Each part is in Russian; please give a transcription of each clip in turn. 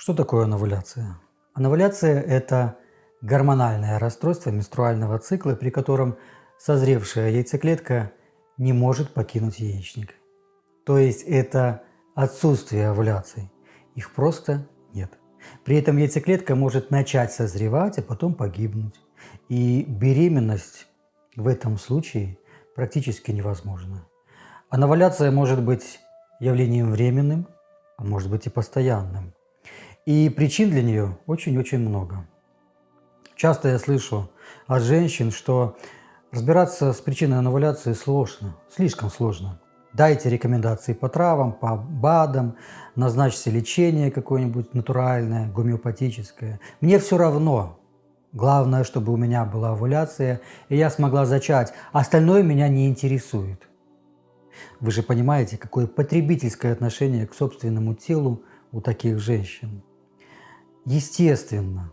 Что такое анавуляция? Анавуляция – это гормональное расстройство менструального цикла, при котором созревшая яйцеклетка не может покинуть яичник. То есть это отсутствие овуляций, их просто нет. При этом яйцеклетка может начать созревать, а потом погибнуть. И беременность в этом случае практически невозможна. Анавуляция может быть явлением временным, а может быть и постоянным. И причин для нее очень-очень много. Часто я слышу от женщин, что разбираться с причиной анавуляции сложно, слишком сложно. Дайте рекомендации по травам, по БАДам, назначьте лечение какое-нибудь натуральное, гомеопатическое. Мне все равно. Главное, чтобы у меня была овуляция, и я смогла зачать. Остальное меня не интересует. Вы же понимаете, какое потребительское отношение к собственному телу у таких женщин. Естественно,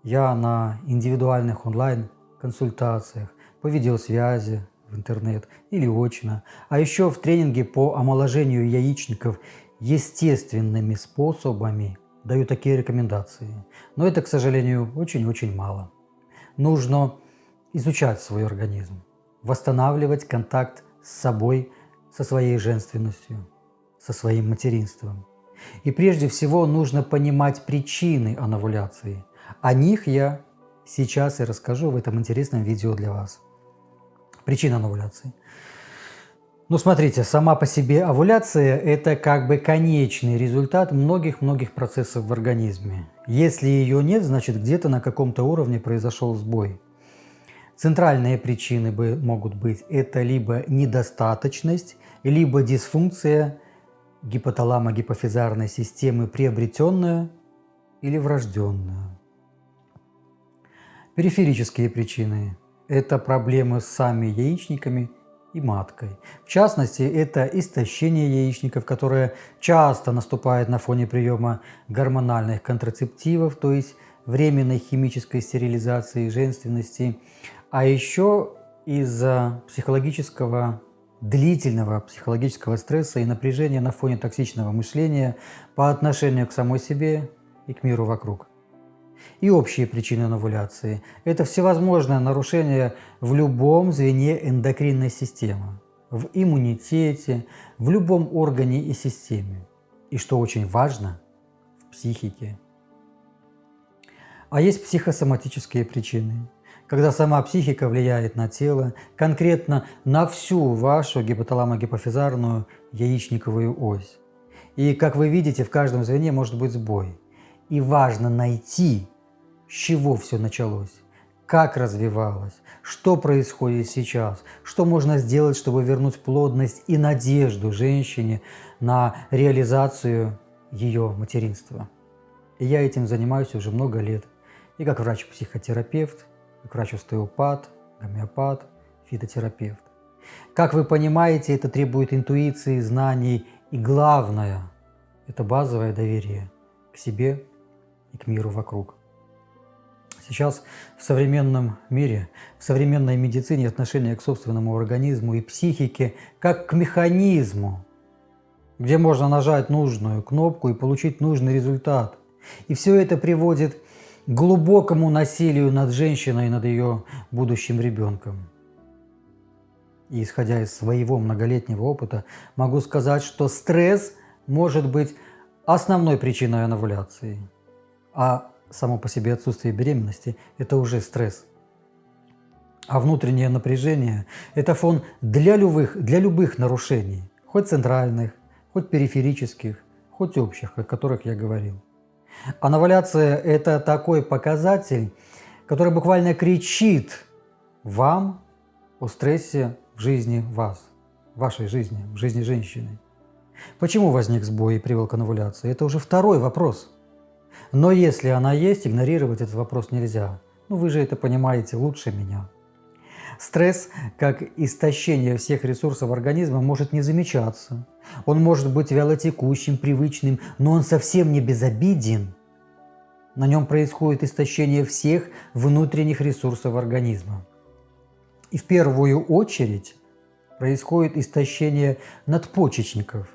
я на индивидуальных онлайн-консультациях, по видеосвязи, в интернет или очно, а еще в тренинге по омоложению яичников естественными способами даю такие рекомендации. Но это, к сожалению, очень-очень мало. Нужно изучать свой организм, восстанавливать контакт с собой, со своей женственностью, со своим материнством. И прежде всего нужно понимать причины анавуляции. О них я сейчас и расскажу в этом интересном видео для вас. Причина анавуляции. Ну, смотрите, сама по себе овуляция – это как бы конечный результат многих-многих процессов в организме. Если ее нет, значит где-то на каком-то уровне произошел сбой. Центральные причины могут быть – это либо недостаточность, либо дисфункция гипоталамо-гипофизарной системы, приобретенная или врожденная. Периферические причины – это проблемы с самими яичниками и маткой. В частности, это истощение яичников, которое часто наступает на фоне приема гормональных контрацептивов, то есть временной химической стерилизации женственности, а еще из-за длительного психологического стресса и напряжения на фоне токсичного мышления по отношению к самой себе и к миру вокруг. И общие причины анавуляции – это всевозможные нарушения в любом звене эндокринной системы, в иммунитете, в любом органе и системе. И что очень важно – в психике. А есть психосоматические причины, когда сама психика влияет на тело, конкретно на всю вашу гипоталамо-гипофизарную яичниковую ось. И, как вы видите, в каждом звене может быть сбой. И важно найти, с чего все началось, как развивалось, что происходит сейчас, что можно сделать, чтобы вернуть плодность и надежду женщине на реализацию ее материнства. И я этим занимаюсь уже много лет. И как врач-психотерапевт, как врач-остеопат, гомеопат, фитотерапевт. Как вы понимаете, это требует интуиции, знаний и главное – это базовое доверие к себе и к миру вокруг. Сейчас в современном мире, в современной медицине отношение к собственному организму и психике как к механизму, где можно нажать нужную кнопку и получить нужный результат. И все это приводит к глубокому насилию над женщиной и над ее будущим ребенком. И исходя из своего многолетнего опыта, могу сказать, что стресс может быть основной причиной анавуляции. А само по себе отсутствие беременности – это уже стресс. А внутреннее напряжение – это фон для любых нарушений, хоть центральных, хоть периферических, хоть общих, о которых я говорил. Анавуляция – это такой показатель, который буквально кричит вам о стрессе в жизни вас, в вашей жизни, в жизни женщины. Почему возник сбой и привел к анавуляции? Это уже второй вопрос. Но если она есть, игнорировать этот вопрос нельзя. Ну вы же это понимаете лучше меня. Стресс, как истощение всех ресурсов организма, может не замечаться. Он может быть вялотекущим, привычным, но он совсем не безобиден. На нем происходит истощение всех внутренних ресурсов организма. И в первую очередь происходит истощение надпочечников.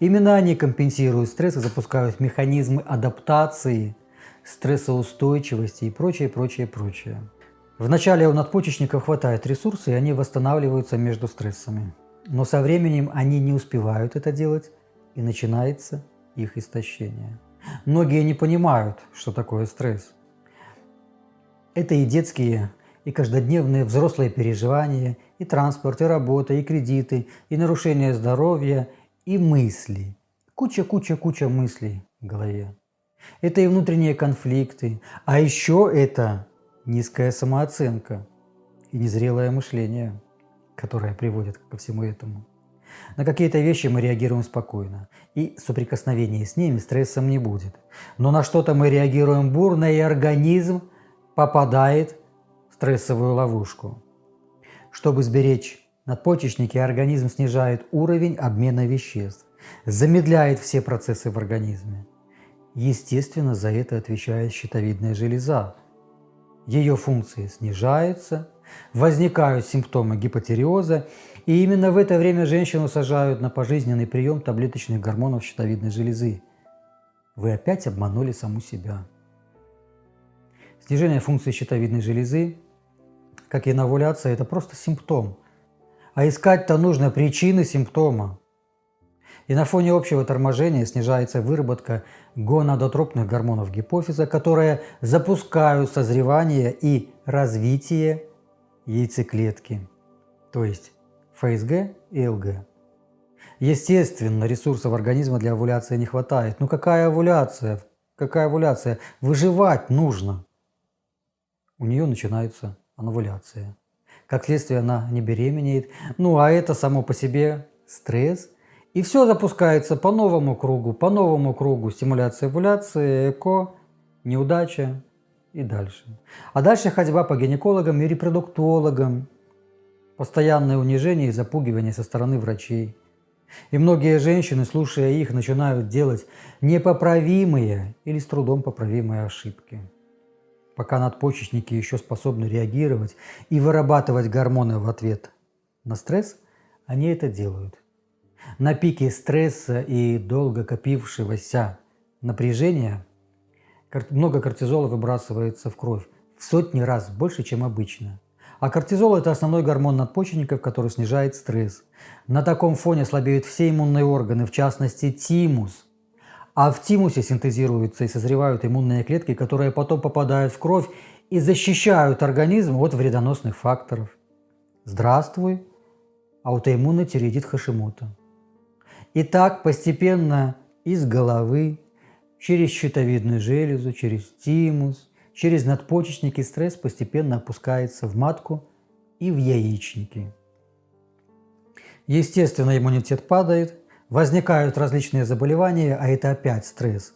Именно они компенсируют стресс и запускают механизмы адаптации, стрессоустойчивости и прочее, прочее, прочее. Вначале у надпочечников хватает ресурсов, и они восстанавливаются между стрессами. Но со временем они не успевают это делать, и начинается их истощение. Многие не понимают, что такое стресс. Это и детские, и каждодневные взрослые переживания, и транспорт, и работа, и кредиты, и нарушение здоровья, и мысли. Куча мыслей в голове. Это и внутренние конфликты, а еще это низкая самооценка и незрелое мышление, которое приводит ко всему этому. На какие-то вещи мы реагируем спокойно, и соприкосновение с ними стрессом не будет. Но на что-то мы реагируем бурно, и организм попадает в стрессовую ловушку. Чтобы сберечь надпочечники, организм снижает уровень обмена веществ, замедляет все процессы в организме. Естественно, за это отвечает щитовидная железа. Ее функции снижаются, возникают симптомы гипотиреоза, и именно в это время женщину сажают на пожизненный прием таблеточных гормонов щитовидной железы. Вы опять обманули саму себя. Снижение функции щитовидной железы, как и иновуляция, это просто симптом. А искать-то нужно причины симптома. И на фоне общего торможения снижается выработка гонадотропных гормонов гипофиза, которые запускают созревание и развитие яйцеклетки, то есть ФСГ и ЛГ. Естественно, ресурсов организма для овуляции не хватает. Ну какая овуляция? Какая овуляция? Выживать нужно. У нее начинается анавуляция. Как следствие, она не беременеет. Ну а это само по себе стресс. И все запускается по новому кругу, стимуляция овуляции, ЭКО, неудача и дальше. А дальше ходьба по гинекологам и репродуктологам, постоянное унижение и запугивание со стороны врачей. И многие женщины, слушая их, начинают делать непоправимые или с трудом поправимые ошибки. Пока надпочечники еще способны реагировать и вырабатывать гормоны в ответ на стресс, они это делают. На пике стресса и долго копившегося напряжения много кортизола выбрасывается в кровь в сотни раз больше, чем обычно. А кортизол – это основной гормон надпочечников, который снижает стресс. На таком фоне слабеют все иммунные органы, в частности тимус. А в тимусе синтезируются и созревают иммунные клетки, которые потом попадают в кровь и защищают организм от вредоносных факторов. Здравствуй, аутоиммунный тиреоидит Хашимото. И так постепенно из головы, через щитовидную железу, через тимус, через надпочечники стресс постепенно опускается в матку и в яичники. Естественно, иммунитет падает, возникают различные заболевания, а это опять стресс.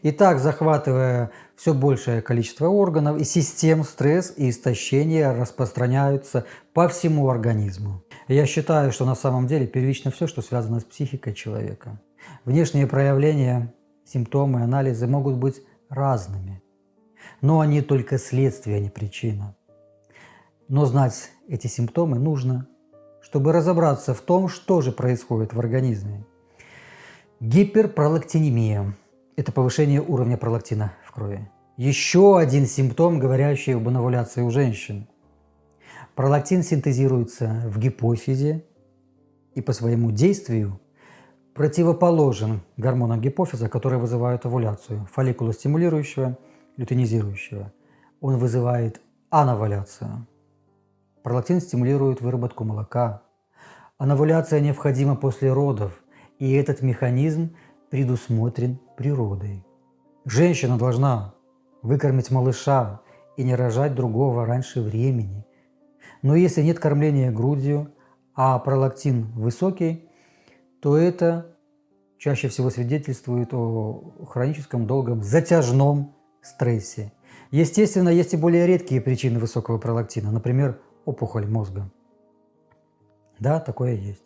И так, захватывая все большее количество органов и систем, стресс и истощение распространяются по всему организму. Я считаю, что на самом деле первично все, что связано с психикой человека. Внешние проявления, симптомы, анализы могут быть разными, но они только следствие, а не причина. Но знать эти симптомы нужно, чтобы разобраться в том, что же происходит в организме. Гиперпролактинемия – это повышение уровня пролактина в крови. Еще один симптом, говорящий об иновуляции у женщин. Пролактин синтезируется в гипофизе и по своему действию противоположен гормонам гипофиза, которые вызывают овуляцию, фолликулостимулирующего, лютeinизирующего. Он вызывает анавуляцию. Пролактин стимулирует выработку молока. Анавуляция необходима после родов, и этот механизм предусмотрен природой. Женщина должна выкормить малыша и не рожать другого раньше времени. Но если нет кормления грудью, а пролактин высокий, то это чаще всего свидетельствует о хроническом долгом затяжном стрессе. Естественно, есть и более редкие причины высокого пролактина, например, опухоль мозга. Да, такое есть.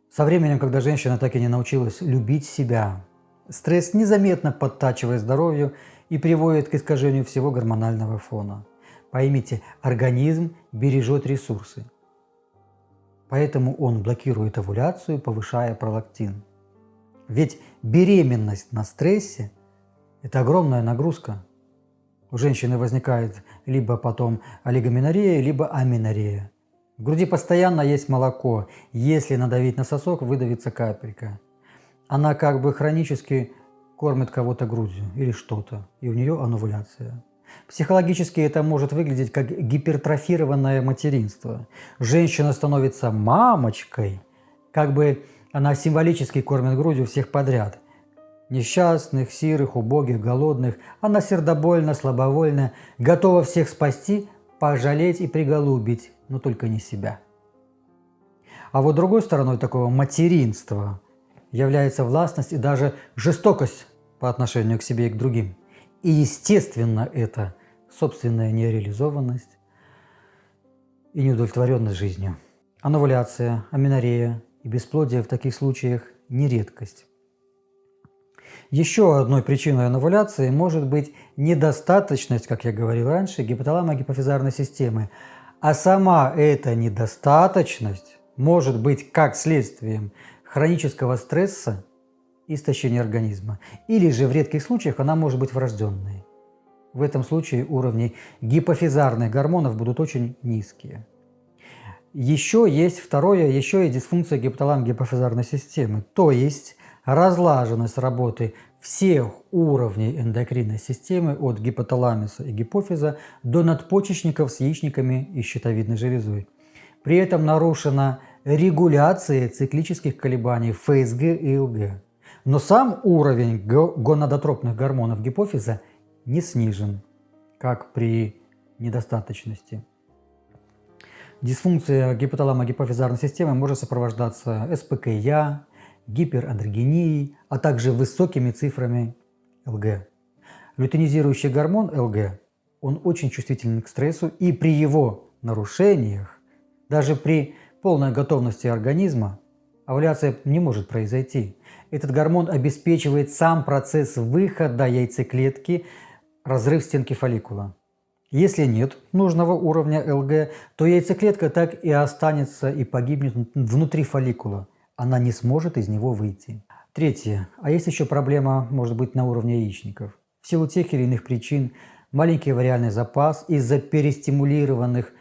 Со временем, когда женщина так и не научилась любить себя, стресс незаметно подтачивает здоровье и приводит к искажению всего гормонального фона. Поймите, организм бережет ресурсы. Поэтому он блокирует овуляцию, повышая пролактин. Ведь беременность на стрессе – это огромная нагрузка. У женщины возникает либо потом олигоменорея, либо аменорея. В груди постоянно есть молоко. Если надавить на сосок, выдавится капелька. Она как бы хронически кормит кого-то грудью или что-то, и у нее анувуляция. Психологически это может выглядеть как гипертрофированное материнство. Женщина становится мамочкой, как бы она символически кормит грудью всех подряд. Несчастных, сирых, убогих, голодных. Она сердобольна, слабовольна, готова всех спасти, пожалеть и приголубить, но только не себя. А вот другой стороной такого материнства является властность и даже жестокость по отношению к себе и к другим. И естественно это собственная нереализованность и неудовлетворенность жизнью. Анувуляция, аменорея и бесплодие в таких случаях не редкость. Еще одной причиной анувуляции может быть недостаточность, как я говорил раньше, гипоталамо-гипофизарной системы. А сама эта недостаточность может быть как следствием хронического стресса, истощения организма, или же в редких случаях она может быть врожденной. В этом случае уровни гипофизарных гормонов будут очень низкие. Еще есть дисфункция гипоталамо-гипофизарной системы, то есть разлаженность работы всех уровней эндокринной системы от гипоталамуса и гипофиза до надпочечников с яичниками и щитовидной железой. При этом нарушена регуляция циклических колебаний ФСГ и ЛГ. Но сам уровень гонадотропных гормонов гипофиза не снижен, как при недостаточности. Дисфункция гипоталамо-гипофизарной системы может сопровождаться СПКЯ, гиперандрогенией, а также высокими цифрами ЛГ. Лютeinизирующий гормон ЛГ, он очень чувствителен к стрессу, и при его нарушениях, даже при полной готовности организма, овуляция не может произойти. Этот гормон обеспечивает сам процесс выхода яйцеклетки, разрыв стенки фолликула. Если нет нужного уровня ЛГ, то яйцеклетка так и останется и погибнет внутри фолликула. Она не сможет из него выйти. Третье. А есть еще проблема, может быть, на уровне яичников. В силу тех или иных причин маленький вариальный запас из-за перестимулированных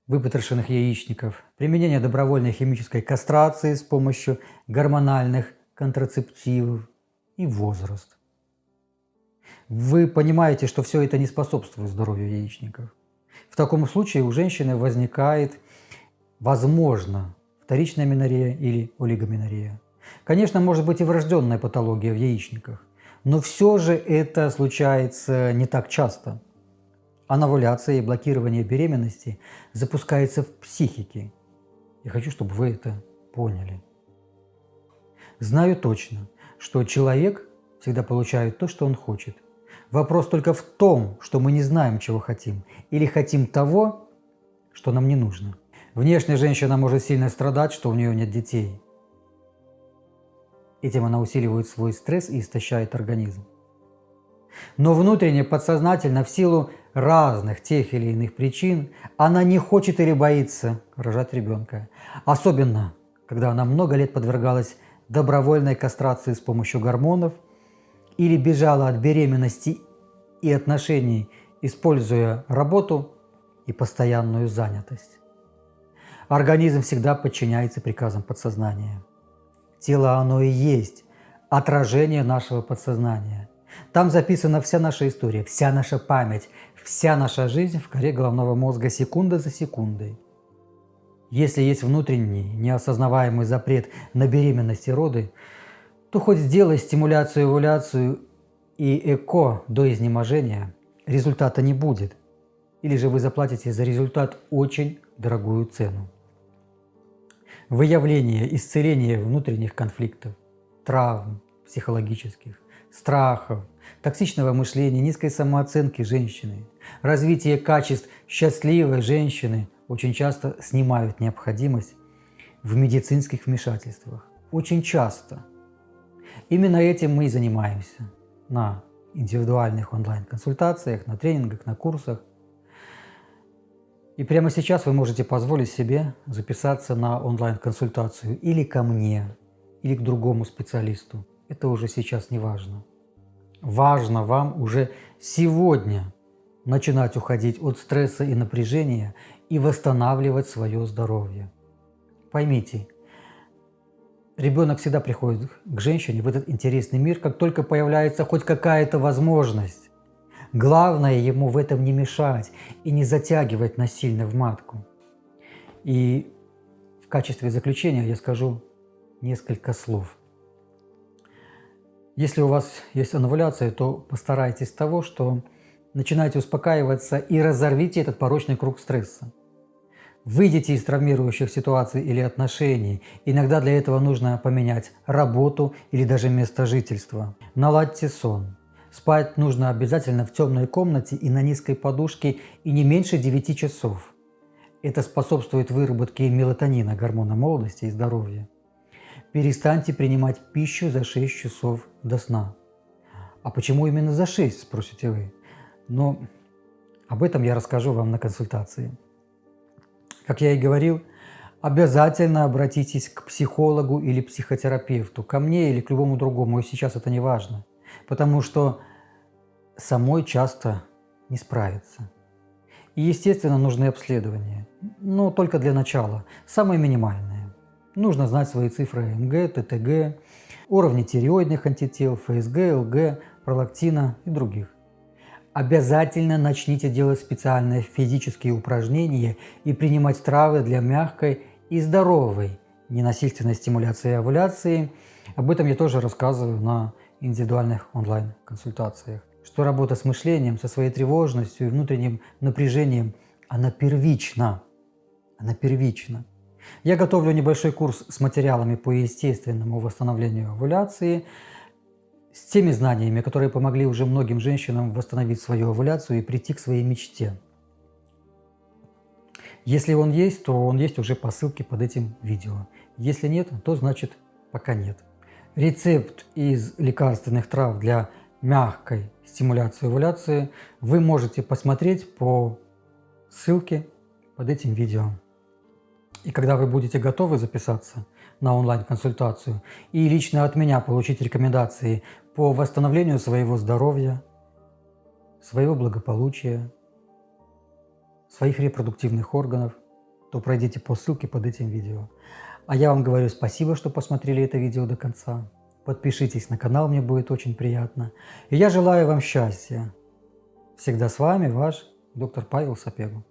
выпотрошенных яичников, применение добровольной химической кастрации с помощью гормональных контрацептивов и возраст. Вы понимаете, что все это не способствует здоровью яичников. В таком случае у женщины возникает, возможно, вторичная аменорея или олигоменорея. Конечно, может быть и врожденная патология в яичниках, но все же это случается не так часто. Анувуляция и блокирование беременности запускается в психике. Я хочу, чтобы вы это поняли. Знаю точно, что человек всегда получает то, что он хочет. Вопрос только в том, что мы не знаем, чего хотим, или хотим того, что нам не нужно. Внешне женщина может сильно страдать, что у нее нет детей. Этим она усиливает свой стресс и истощает организм. Но внутренне, подсознательно, в силу разных тех или иных причин, она не хочет или боится рожать ребенка. Особенно, когда она много лет подвергалась добровольной кастрации с помощью гормонов или бежала от беременности и отношений, используя работу и постоянную занятость. Организм всегда подчиняется приказам подсознания. Тело оно и есть отражение нашего подсознания. Там записана вся наша история, вся наша память, вся наша жизнь в коре головного мозга секунда за секундой. Если есть внутренний, неосознаваемый запрет на беременность и роды, то хоть сделай стимуляцию, овуляцию и ЭКО до изнеможения, результата не будет. Или же вы заплатите за результат очень дорогую цену. Выявление, исцеление внутренних конфликтов, травм психологических, страхов, токсичного мышления, низкой самооценки женщины, развитие качеств счастливой женщины очень часто снимают необходимость в медицинских вмешательствах. Очень часто. Именно этим мы и занимаемся на индивидуальных онлайн-консультациях, на тренингах, на курсах. И прямо сейчас вы можете позволить себе записаться на онлайн-консультацию или ко мне, или к другому специалисту. Это уже сейчас не важно. Важно вам уже сегодня начинать уходить от стресса и напряжения и восстанавливать свое здоровье. Поймите, ребенок всегда приходит к женщине в этот интересный мир, как только появляется хоть какая-то возможность. Главное ему в этом не мешать и не затягивать насильно в матку. И в качестве заключения я скажу несколько слов. Если у вас есть овуляция, то постарайтесь того, что начинайте успокаиваться и разорвите этот порочный круг стресса. Выйдите из травмирующих ситуаций или отношений. Иногда для этого нужно поменять работу или даже место жительства. Наладьте сон. Спать нужно обязательно в темной комнате и на низкой подушке и не меньше 9 часов. Это способствует выработке мелатонина, гормона молодости и здоровья. Перестаньте принимать пищу за 6 часов до сна. А почему именно за 6, спросите вы? Но об этом я расскажу вам на консультации. Как я и говорил, обязательно обратитесь к психологу или психотерапевту, ко мне или к любому другому, и сейчас это не важно, потому что самой часто не справиться. И, естественно, нужны обследования, но только для начала, самые минимальные. Нужно знать свои цифры МГ, ТТГ, уровни тиреоидных антител, ФСГ, ЛГ, пролактина и других. Обязательно начните делать специальные физические упражнения и принимать травы для мягкой и здоровой ненасильственной стимуляции и овуляции. Об этом я тоже рассказываю на индивидуальных онлайн-консультациях. Что работа с мышлением, со своей тревожностью и внутренним напряжением, она первична. Она первична. Я готовлю небольшой курс с материалами по естественному восстановлению овуляции, с теми знаниями, которые помогли уже многим женщинам восстановить свою овуляцию и прийти к своей мечте. Если он есть, то он есть уже по ссылке под этим видео. Если нет, то значит пока нет. Рецепт из лекарственных трав для мягкой стимуляции овуляции вы можете посмотреть по ссылке под этим видео. И когда вы будете готовы записаться на онлайн-консультацию и лично от меня получить рекомендации по восстановлению своего здоровья, своего благополучия, своих репродуктивных органов, то пройдите по ссылке под этим видео. А я вам говорю спасибо, что посмотрели это видео до конца. Подпишитесь на канал, мне будет очень приятно. И я желаю вам счастья. Всегда с вами ваш доктор Павел Сапегу.